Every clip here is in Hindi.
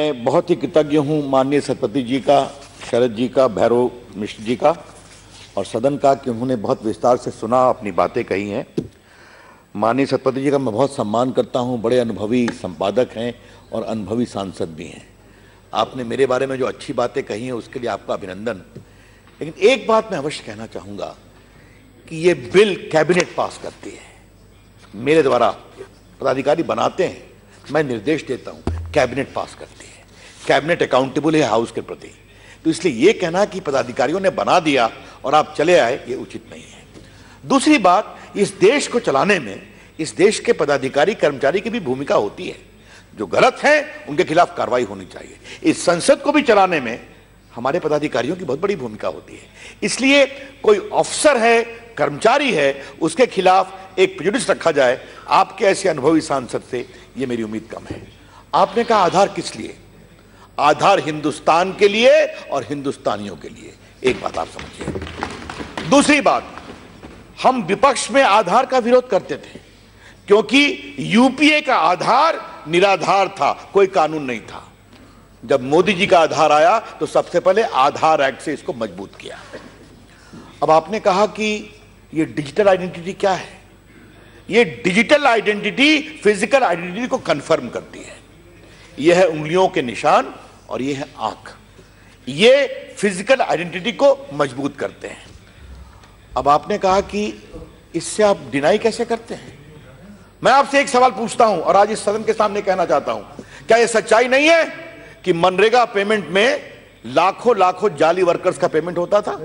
मैं बहुत ही कृतज्ञ हूं माननीय सतपति जी का, शरद जी का, भैरव मिश्र जी का और सदन का कि उन्होंने बहुत विस्तार से सुना, अपनी बातें कही हैं। माननीय सतपति जी का मैं बहुत सम्मान करता हूं, बड़े अनुभवी संपादक हैं और अनुभवी सांसद भी हैं। आपने मेरे बारे में जो अच्छी बातें कही हैं उसके लिए आपका अभिनंदन। लेकिन एक बात मैं अवश्य कहना चाहूँगा कि ये बिल कैबिनेट पास करती है, मेरे द्वारा पदाधिकारी बनाते हैं, मैं निर्देश देता हूँ, कैबिनेट पास करती है। कैबिनेट अकाउंटेबल है हाउस के प्रति, तो इसलिए ये कहना कि पदाधिकारियों ने बना दिया और आप चले आए, ये उचित नहीं है। दूसरी बात, इस देश को चलाने में इस देश के पदाधिकारी कर्मचारी की भी भूमिका होती है। जो गलत है उनके खिलाफ कार्रवाई होनी चाहिए। इस संसद को भी चलाने में हमारे पदाधिकारियों की बहुत बड़ी भूमिका होती है। इसलिए कोई अफसर है, कर्मचारी है, उसके खिलाफ एक प्रेजुडिस रखा जाए, आपके ऐसे अनुभवी सांसद से ये मेरी उम्मीद कम है। आपने कहा आधार किस लिए? आधार हिंदुस्तान के लिए और हिंदुस्तानियों के लिए। एक बात आप समझिए। दूसरी बात, हम विपक्ष में आधार का विरोध करते थे क्योंकि यूपीए का आधार निराधार था, कोई कानून नहीं था। जब मोदी जी का आधार आया तो सबसे पहले आधार एक्ट से इसको मजबूत किया। अब आपने कहा कि ये डिजिटल आइडेंटिटी क्या है? ये डिजिटल आइडेंटिटी फिजिकल आइडेंटिटी को कंफर्म करती है। यह है उंगलियों के निशान और ये है आंख, ये फिजिकल आइडेंटिटी को मजबूत करते हैं। अब आपने कहा कि इससे आप डिनाई कैसे करते हैं? मैं आपसे एक सवाल पूछता हूं और आज इस सदन के सामने कहना चाहता हूं, क्या यह सच्चाई नहीं है कि मनरेगा पेमेंट में लाखों लाखों जाली वर्कर्स का पेमेंट होता था?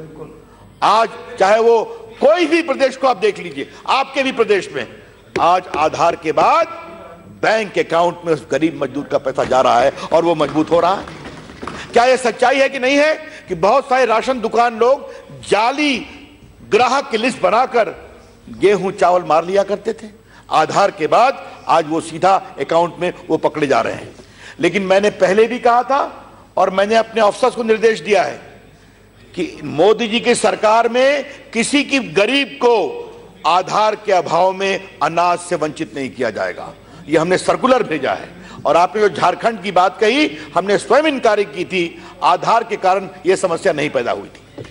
आज चाहे वो कोई भी प्रदेश को आप देख लीजिए, आपके भी प्रदेश में आज आधार के बाद बैंक अकाउंट में उस गरीब मजदूर का पैसा जा रहा है और वो मजबूत हो रहा है। क्या यह सच्चाई है कि नहीं है कि बहुत सारे राशन दुकान लोग जाली ग्राहक की लिस्ट बनाकर गेहूं चावल मार लिया करते थे? आधार के बाद आज वो सीधा अकाउंट में वो पकड़े जा रहे हैं। लेकिन मैंने पहले भी कहा था और मैंने अपने अफसर्स को निर्देश दिया है कि मोदी जी की सरकार में किसी की गरीब को आधार के अभाव में अनाज से वंचित नहीं किया जाएगा। ये हमने सर्कुलर भेजा है। और आपने जो झारखंड की बात कही, हमने स्वयं इंक्वायरी की थी, आधार के कारण यह समस्या नहीं पैदा हुई थी।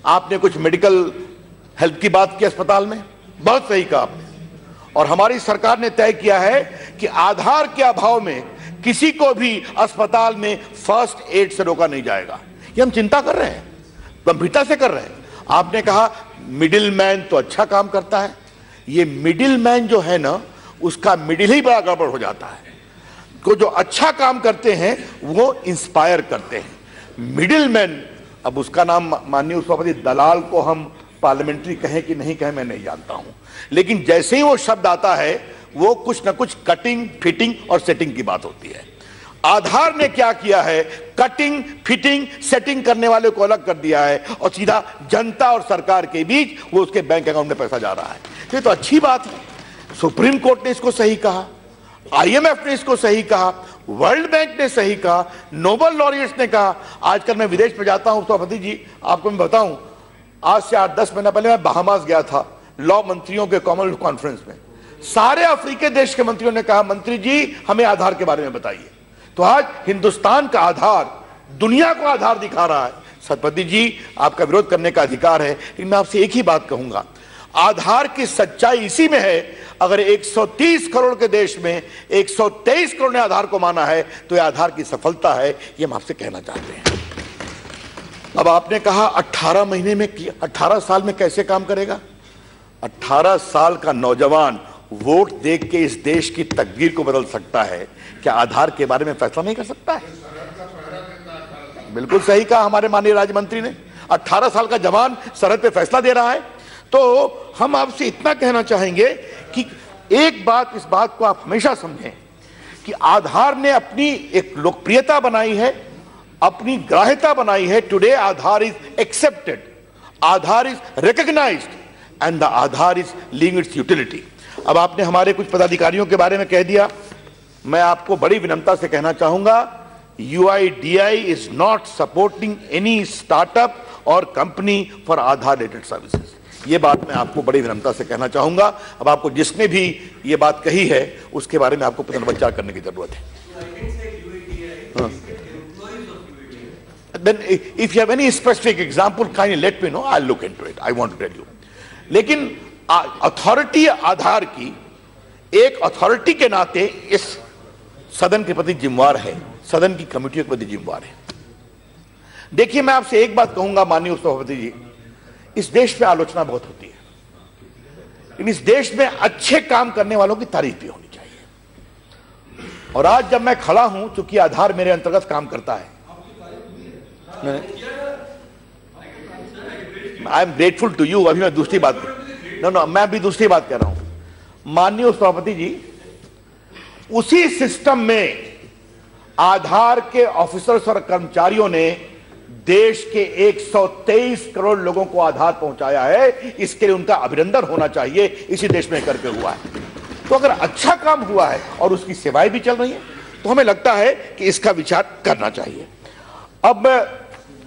आपने कुछ मेडिकल हेल्प की बात की अस्पताल में, बहुत सही कहा आपने। और हमारी सरकार ने तय किया है कि आधार के अभाव में किसी को भी अस्पताल में फर्स्ट एड से रोका नहीं जाएगा। ये हम चिंता कर रहे हैं, गंभीरता से कर रहे हैं। आपने कहा मिडिल मैन तो अच्छा काम करता है। ये मिडिल मैन जो है ना, उसका मिडिल ही बड़ा गड़बड़ हो जाता है। को जो अच्छा काम करते हैं वो इंस्पायर करते हैं। मिडिल मैन, अब उसका नाम माननीय सभापति दलाल को हम पार्लियामेंट्री कहें कि नहीं कहें मैं नहीं जानता हूं, लेकिन जैसे ही वो शब्द आता है वो कुछ ना कुछ कटिंग, फिटिंग और सेटिंग की बात होती है। आधार ने क्या किया है, कटिंग, फिटिंग, सेटिंग करने वाले को अलग कर दिया है और सीधा जनता और सरकार के बीच वो उसके बैंक अकाउंट में पैसा जा रहा है। ये तो अच्छी बात है। सुप्रीम कोर्ट ने इसको सही कहा, IMF ने इसको सही कहा, वर्ल्ड बैंक ने सही कहा, नोबेल लॉरियट्स ने कहा। आजकल मैं विदेश में जाता हूं, सभापति जी आपको मैं बताऊं, आज से 8-10 महीना पहले मैं बहामास गया था लॉ मंत्रियों के कॉमनवेल्थ कॉन्फ्रेंस में। सारे अफ्रीकी देश के मंत्रियों ने कहा, मंत्री जी हमें आधार के बारे में बताइए। तो आज हिंदुस्तान का आधार दुनिया को आधार दिखा रहा है। सतपति जी आपका विरोध करने का अधिकार है, लेकिन मैं आपसे एक ही बात कहूंगा, आधार की सच्चाई इसी में है, अगर 130 करोड़ के देश में 123 करोड़ ने आधार को माना है तो यह आधार की सफलता है, ये हम आपसे कहना चाहते हैं। अब आपने कहा 18 महीने में, 18 साल में कैसे काम करेगा? 18 साल का नौजवान वोट देख के इस देश की तकदीर को बदल सकता है, क्या आधार के बारे में फैसला नहीं कर सकता है? बिल्कुल सही कहा हमारे माननीय राज्य मंत्री ने, 18 साल का जवान सरहद पे फैसला दे रहा है। तो हम आपसे इतना कहना चाहेंगे कि एक बात, इस बात को आप हमेशा समझें कि आधार ने अपनी एक लोकप्रियता बनाई है, अपनी ग्राह्यता बनाई है। Today Aadhaar is accepted, Aadhaar is recognised and the Aadhaar is living its utility. अब आपने हमारे कुछ पदाधिकारियों के बारे में कह दिया, मैं आपको बड़ी विनम्रता से कहना चाहूंगा, UIDAI is not supporting any startup और company for Aadhaar related services. ये बात मैं आपको बड़ी विनम्रता से कहना चाहूंगा। अब आपको जिसने भी ये बात कही है उसके बारे में आपको पुनर्विचार करने की जरूरत है। हाँ। then if you have any specific example, kindly let me know. I'll look into it. I want to tell you. लेकिन अथॉरिटी आधार की एक अथॉरिटी के नाते इस सदन के प्रति जिम्मेवार है, सदन की कमेटियों के प्रति जिम्मेवार है। देखिए, मैं आपसे एक बात कहूंगा माननीय सभापति जी, इस देश में आलोचना बहुत होती है, लेकिन इस देश में अच्छे काम करने वालों की तारीफ भी होनी चाहिए। और आज जब मैं खड़ा हूं, चूंकि आधार मेरे अंतर्गत काम करता है, I am grateful to you. अभी मैं दूसरी बात मैं भी दूसरी बात कह रहा हूं। माननीय सभापति जी, उसी सिस्टम में आधार के ऑफिसर्स और कर्मचारियों ने देश के 123 करोड़ लोगों को आधार पहुंचाया है। इसके लिए उनका अभिनंदन होना चाहिए, इसी देश में करके हुआ है। तो अगर अच्छा काम हुआ है और उसकी सेवाएं भी चल रही हैं, तो हमें लगता है कि इसका विचार करना चाहिए। अब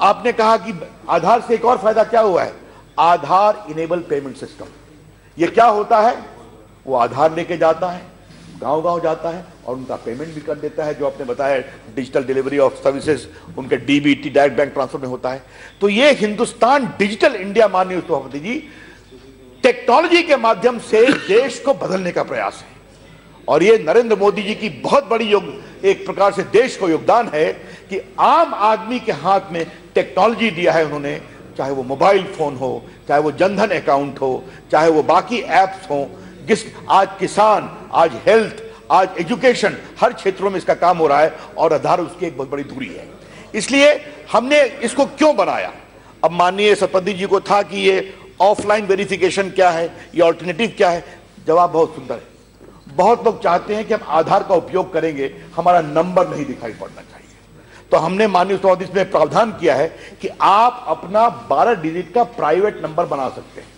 आपने कहा कि आधार से एक और फायदा क्या हुआ है, आधार इनेबल पेमेंट सिस्टम। ये क्या होता है, वो आधार लेके जाता है, गांव गांव जाता है और उनका पेमेंट भी कर देता है, जो आपने बताया डिजिटल डिलीवरी ऑफ सर्विसेज उनके डीबीटी डायरेक्ट बैंक ट्रांसफर में होता है। तो ये हिंदुस्तान डिजिटल इंडिया माननीय सभापति जी, टेक्नोलॉजी के माध्यम से देश को बदलने का प्रयास है। और ये नरेंद्र मोदी जी की बहुत बड़ी एक प्रकार से देश को योगदान है कि आम आदमी के हाथ में टेक्नोलॉजी दिया है उन्होंने, चाहे वो मोबाइल फोन हो, चाहे वो जनधन अकाउंट हो, चाहे वो बाकी एप्स हो। आज किसान, आज हेल्थ, आज एजुकेशन, हर क्षेत्रों में इसका काम हो रहा है और आधार उसकी एक बहुत बड़ी धुरी है। इसलिए हमने इसको क्यों बनाया। अब माननीय सभापति जी को था कि ये ऑफलाइन वेरिफिकेशन क्या है, ये ऑल्टरनेटिव क्या है। जवाब बहुत सुंदर है। बहुत लोग चाहते हैं कि हम आधार का उपयोग करेंगे, हमारा नंबर नहीं दिखाई पड़ना चाहिए। तो हमने माननीय सभापति में प्रावधान किया है कि आप अपना 12 डिजिट का प्राइवेट नंबर बना सकते हैं,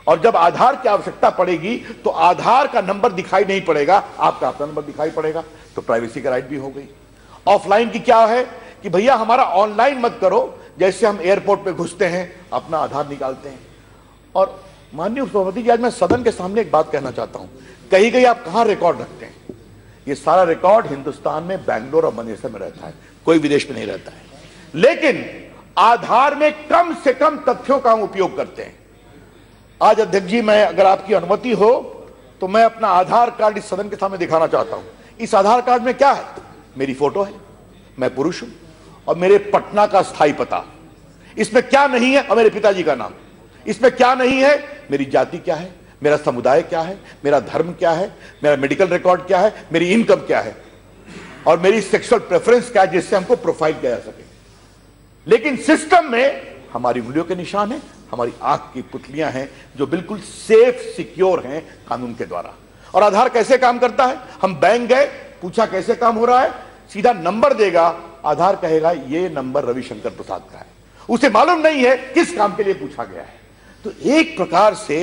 और जब आधार की आवश्यकता पड़ेगी तो आधार का नंबर दिखाई नहीं पड़ेगा, आपका अपना नंबर दिखाई पड़ेगा। तो प्राइवेसी का राइट भी हो गई। ऑफलाइन की क्या है कि भैया हमारा ऑनलाइन मत करो, जैसे हम एयरपोर्ट पे घुसते हैं अपना आधार निकालते हैं। और माननीय सभापति जी, आज मैं सदन के सामने एक बात कहना चाहता हूं। कहीं कहीं आप कहां रिकॉर्ड रखते हैं, ये सारा रिकॉर्ड हिंदुस्तान में बैंगलोर और मनेसर में रहता है, कोई विदेश में नहीं रहता है। लेकिन आधार में कम से कम तथ्यों का हम उपयोग करते हैं। आज अध्यक्ष जी, मैं अगर आपकी अनुमति हो तो मैं अपना आधार कार्ड इस सदन के सामने दिखाना चाहता हूं। इस आधार कार्ड में क्या है, मेरी फोटो है, मैं पुरुष हूं और मेरे पटना का स्थायी पता। इसमें क्या नहीं है, और मेरे पिताजी का नाम। इसमें क्या नहीं है, मेरी जाति क्या है, मेरा समुदाय क्या है, मेरा धर्म क्या है, मेरा मेडिकल रिकॉर्ड क्या है, मेरी इनकम क्या है और मेरी सेक्सुअल प्रेफरेंस क्या है, जिससे हमको प्रोफाइल किया जा सके। लेकिन सिस्टम में हमारी उंगलियों के निशान है, हमारी आंख की पुतलियां हैं, जो बिल्कुल सेफ सिक्योर हैं कानून के द्वारा। और आधार कैसे काम करता है, हम बैंक गए, पूछा कैसे काम हो रहा है, सीधा नंबर देगा, आधार कहेगा ये नंबर रविशंकर प्रसाद का है। उसे मालूम नहीं है किस काम के लिए पूछा गया है। तो एक प्रकार से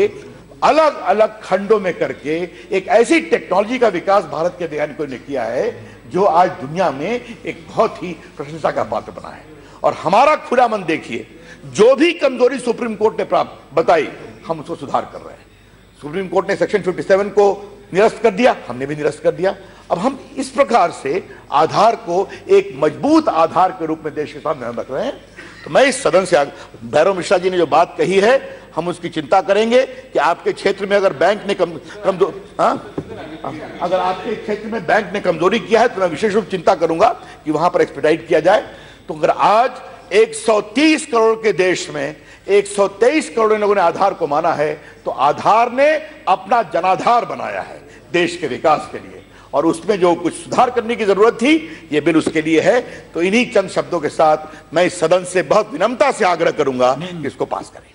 अलग अलग खंडों में करके एक ऐसी टेक्नोलॉजी का विकास भारत के वैज्ञानिकों ने किया है, जो आज दुनिया में एक बहुत ही प्रशंसा का पात्र बना है। और हमारा खुला मन देखिए, जो भी कमजोरी सुप्रीम कोर्ट ने प्राप्त बताई, हम उसको सुधार कर रहे हैं। सुप्रीम कोर्ट ने सेक्शन 57 को निरस्त कर दिया, हमने भी निरस्त कर दिया। अब हम इस प्रकार से आधार को एक मजबूत आधार के रूप में देश के सामने रख रहे हैं। तो मैं इस सदन से, भैरव मिश्रा जी ने जो बात कही है, हम उसकी चिंता करेंगे कि आपके क्षेत्र में अगर बैंक ने अगर आपके क्षेत्र में बैंक ने कमजोरी किया है, तो मैं विशेष रूप से चिंता करूंगा कि वहां पर एक्सपेडाइट किया जाए। तो अगर आज 130 करोड़ के देश में 123 करोड़ लोगों ने आधार को माना है, तो आधार ने अपना जनाधार बनाया है देश के विकास के लिए, और उसमें जो कुछ सुधार करने की जरूरत थी, ये बिल उसके लिए है। तो इन्हीं चंद शब्दों के साथ मैं इस सदन से बहुत विनम्रता से आग्रह करूंगा कि इसको पास करें।